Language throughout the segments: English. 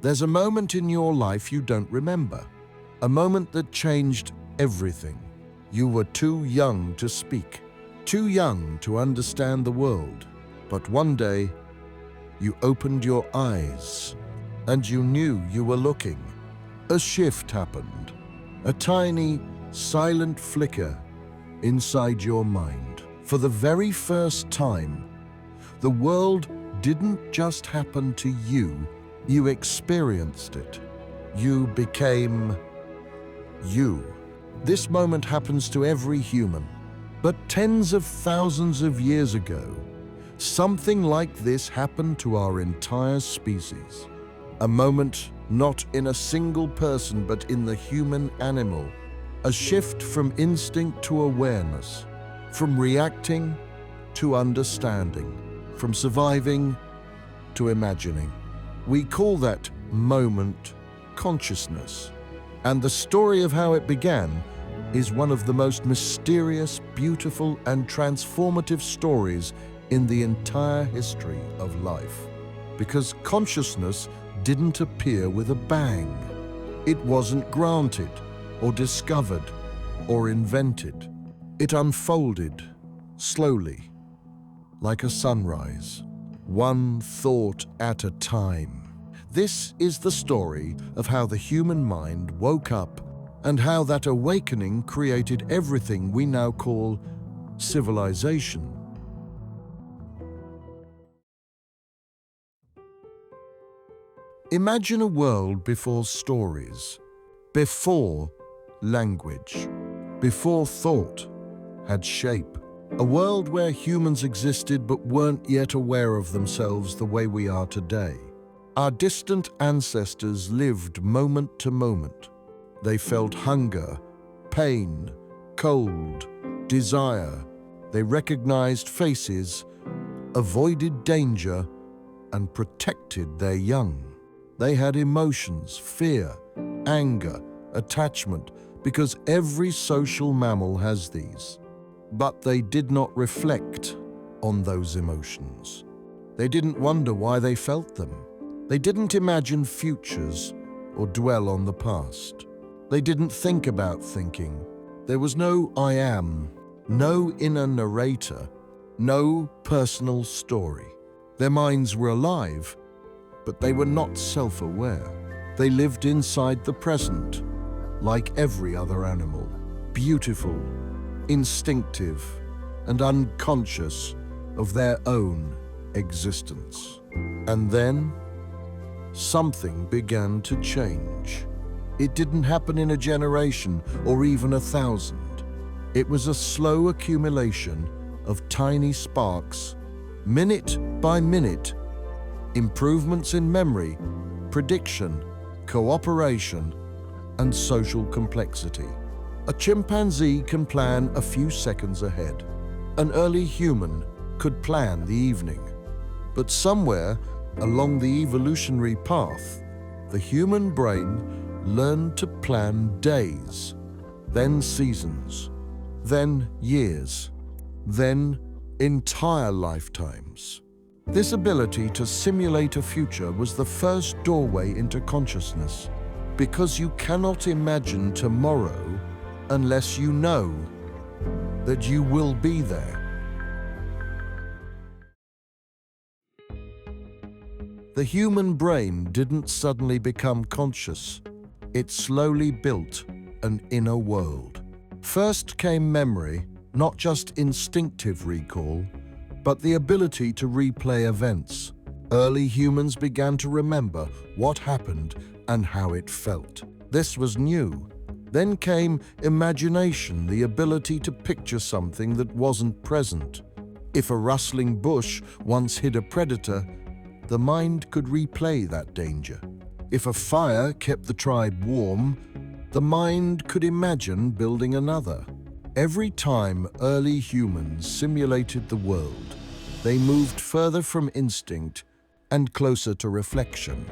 There's a moment in your life you don't remember, a moment that changed everything. You were too young to speak, too young to understand the world, but one day you opened your eyes and you knew you were looking. A shift happened, a tiny, silent flicker inside your mind. For the very first time, the world didn't just happen to you, you experienced it. You became you. This moment happens to every human, but tens of thousands of years ago, something like this happened to our entire species. A moment not in a single person, but in the human animal. A shift from instinct to awareness, from reacting to understanding, from surviving to imagining. We call that moment consciousness. And the story of how it began is one of the most mysterious, beautiful, and transformative stories in the entire history of life. Because consciousness didn't appear with a bang. It wasn't granted, or discovered, or invented. It unfolded slowly, like a sunrise, one thought at a time. This is the story of how the human mind woke up and how that awakening created everything we now call civilization. Imagine a world before stories, before language, before thought had shape. A world where humans existed but weren't yet aware of themselves the way we are today. Our distant ancestors lived moment to moment. They felt hunger, pain, cold, desire. They recognized faces, avoided danger, and protected their young. They had emotions, fear, anger, attachment, because every social mammal has these. But they did not reflect on those emotions. They didn't wonder why they felt them. They didn't imagine futures or dwell on the past. They didn't think about thinking. There was no I am, no inner narrator, no personal story. Their minds were alive, but they were not self-aware. They lived inside the present, like every other animal, beautiful, instinctive, and unconscious of their own existence. And then, something began to change. It didn't happen in a generation or even 1,000. It was a slow accumulation of tiny sparks, minute by minute, improvements in memory, prediction, cooperation, and social complexity. A chimpanzee can plan a few seconds ahead. An early human could plan the evening. But somewhere along the evolutionary path, the human brain learned to plan days, then seasons, then years, then entire lifetimes. This ability to simulate a future was the first doorway into consciousness, because you cannot imagine tomorrow unless you know that you will be there. The human brain didn't suddenly become conscious. It slowly built an inner world. First came memory, not just instinctive recall, but the ability to replay events. Early humans began to remember what happened and how it felt. This was new. Then came imagination, the ability to picture something that wasn't present. If a rustling bush once hid a predator, the mind could replay that danger. If a fire kept the tribe warm, the mind could imagine building another. Every time early humans simulated the world, they moved further from instinct and closer to reflection.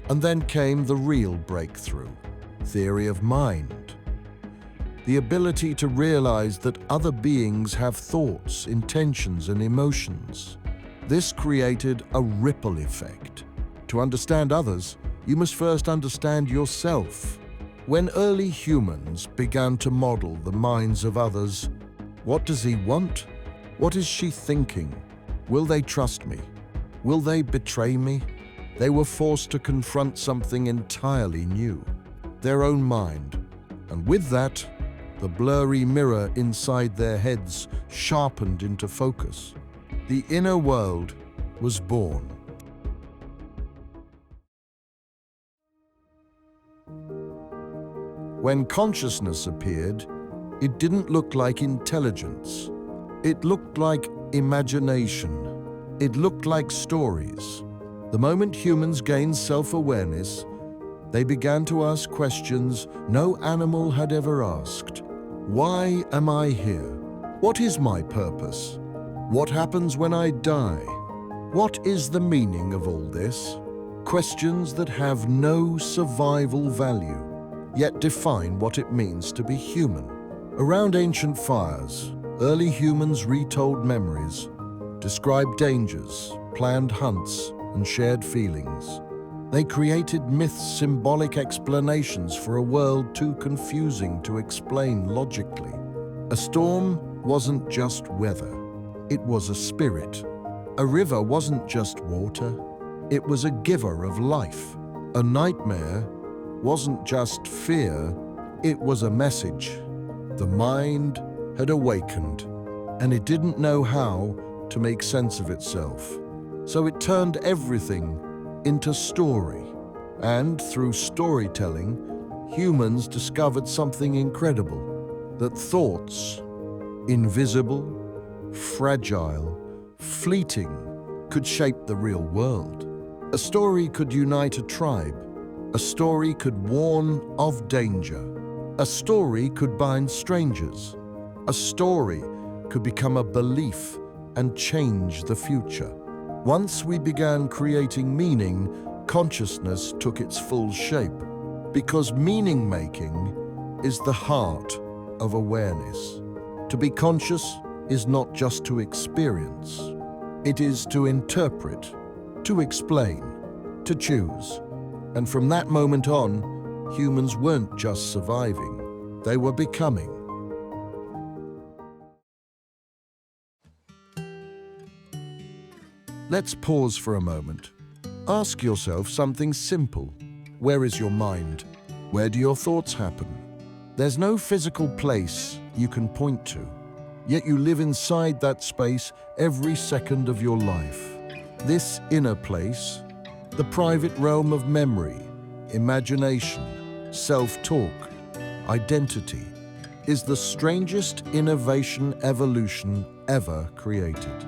And then came the real breakthrough, theory of mind. The ability to realize that other beings have thoughts, intentions, and emotions. This created a ripple effect. To understand others, you must first understand yourself. When early humans began to model the minds of others, what does he want? What is she thinking? Will they trust me? Will they betray me? They were forced to confront something entirely new, their own mind. And with that, the blurry mirror inside their heads sharpened into focus. The inner world was born. When consciousness appeared, it didn't look like intelligence. It looked like imagination. It looked like stories. The moment humans gained self-awareness, they began to ask questions no animal had ever asked. Why am I here? What is my purpose? What happens when I die? What is the meaning of all this? Questions that have no survival value, yet define what it means to be human. Around ancient fires, early humans retold memories, described dangers, planned hunts, and shared feelings. They created myths, symbolic explanations for a world too confusing to explain logically. A storm wasn't just weather, it was a spirit. A river wasn't just water, it was a giver of life. A nightmare wasn't just fear, it was a message. The mind had awakened, and it didn't know how to make sense of itself. So it turned everything into story. And through storytelling, humans discovered something incredible, that thoughts, invisible, fragile, fleeting, could shape the real world. A story could unite a tribe. A story could warn of danger. A story could bind strangers. A story could become a belief and change the future. Once we began creating meaning, consciousness took its full shape, because meaning-making is the heart of awareness. To be conscious is not just to experience. It is to interpret, to explain, to choose. And from that moment on, humans weren't just surviving, they were becoming. Let's pause for a moment. Ask yourself something simple. Where is your mind? Where do your thoughts happen? There's no physical place you can point to, yet you live inside that space every second of your life. This inner place, the private realm of memory, imagination, self-talk, identity, is the strangest innovation evolution ever created.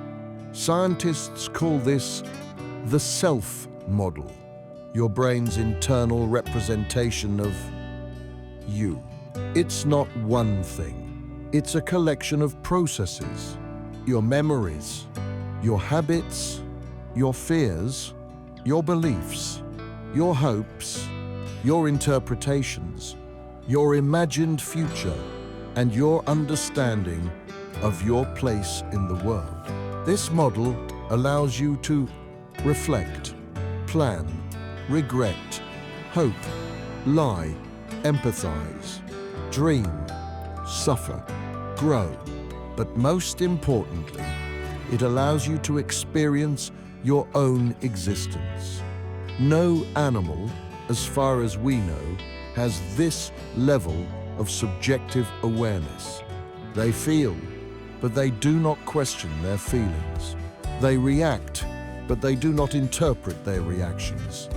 Scientists call this the self model, your brain's internal representation of you. It's not one thing. It's a collection of processes, your memories, your habits, your fears, your beliefs, your hopes, your interpretations, your imagined future, and your understanding of your place in the world. This model allows you to reflect, plan, regret, hope, lie, empathize, dream, suffer, grow, but most importantly, it allows you to experience your own existence. No animal, as far as we know, has this level of subjective awareness. They feel, but they do not question their feelings. They react, but they do not interpret their reactions.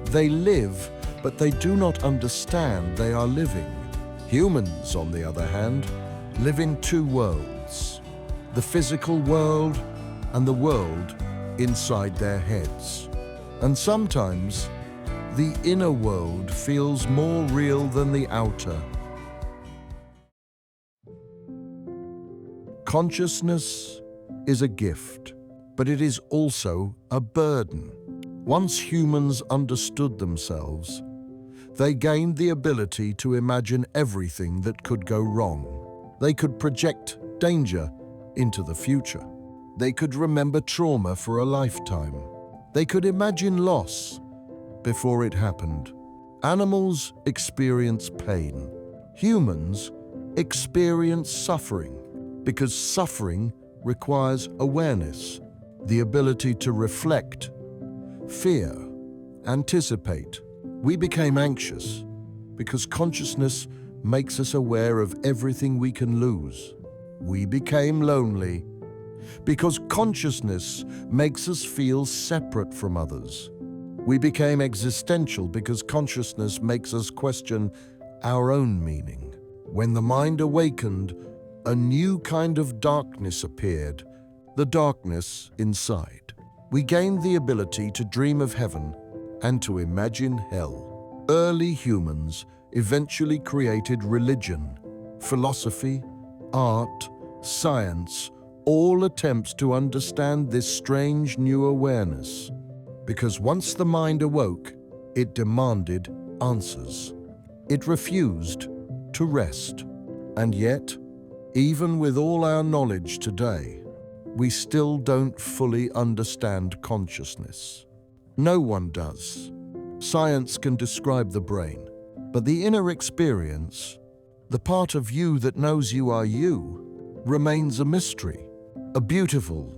They live, but they do not understand they are living. Humans, on the other hand, live in two worlds: the physical world and the world inside their heads. And sometimes, the inner world feels more real than the outer. Consciousness is a gift, but it is also a burden. Once humans understood themselves, they gained the ability to imagine everything that could go wrong. They could project danger into the future. They could remember trauma for a lifetime. They could imagine loss, before it happened. Animals experience pain. Humans experience suffering because suffering requires awareness, the ability to reflect, fear, anticipate. We became anxious because consciousness makes us aware of everything we can lose. We became lonely because consciousness makes us feel separate from others. We became existential because consciousness makes us question our own meaning. When the mind awakened, a new kind of darkness appeared, the darkness inside. We gained the ability to dream of heaven and to imagine hell. Early humans eventually created religion, philosophy, art, science, all attempts to understand this strange new awareness. Because once the mind awoke, it demanded answers. It refused to rest. And yet, even with all our knowledge today, we still don't fully understand consciousness. No one does. Science can describe the brain, but the inner experience, the part of you that knows you are you, remains a mystery, a beautiful,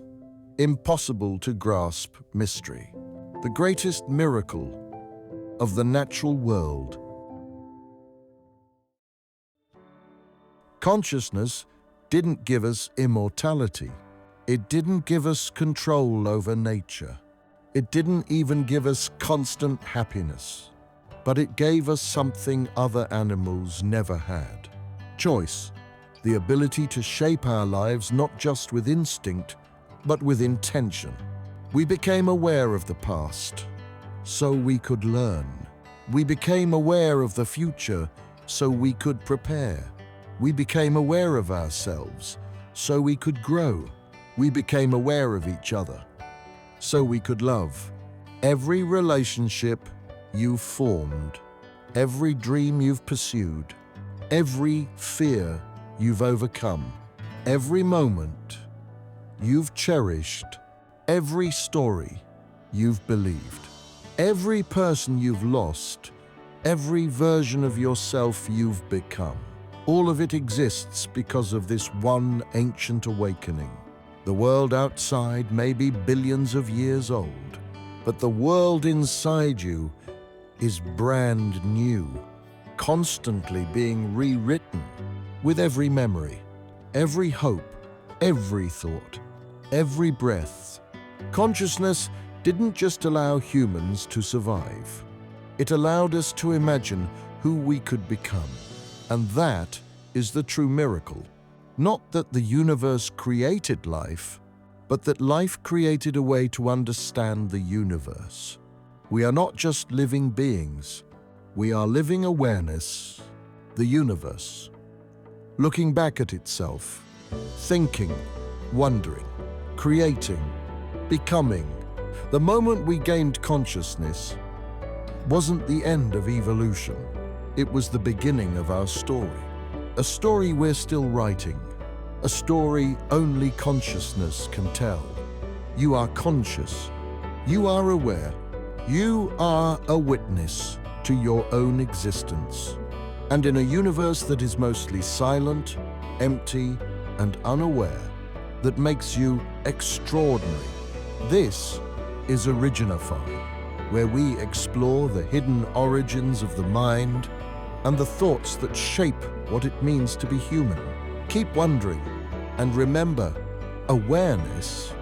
impossible to grasp mystery, the greatest miracle of the natural world. Consciousness didn't give us immortality. It didn't give us control over nature. It didn't even give us constant happiness. But it gave us something other animals never had. Choice, the ability to shape our lives not just with instinct, but with intention. We became aware of the past, so we could learn. We became aware of the future, so we could prepare. We became aware of ourselves, so we could grow. We became aware of each other, so we could love. Every relationship you've formed, every dream you've pursued, every fear you've overcome, every moment you've cherished, every story you've believed, every person you've lost, every version of yourself you've become. All of it exists because of this one ancient awakening. The world outside may be billions of years old, but the world inside you is brand new, constantly being rewritten with every memory, every hope, every thought, every breath. Consciousness didn't just allow humans to survive. It allowed us to imagine who we could become. And that is the true miracle. Not that the universe created life, but that life created a way to understand the universe. We are not just living beings. We are living awareness, the universe, looking back at itself, thinking, wondering, creating, becoming. The moment we gained consciousness wasn't the end of evolution. It was the beginning of our story. A story we're still writing. A story only consciousness can tell. You are conscious. You are aware. You are a witness to your own existence. And in a universe that is mostly silent, empty, and unaware, that makes you extraordinary. This is Originify, where we explore the hidden origins of the mind and the thoughts that shape what it means to be human. Keep wondering, and remember, awareness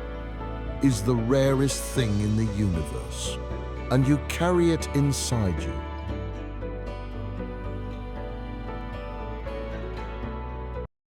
is the rarest thing in the universe, and you carry it inside you.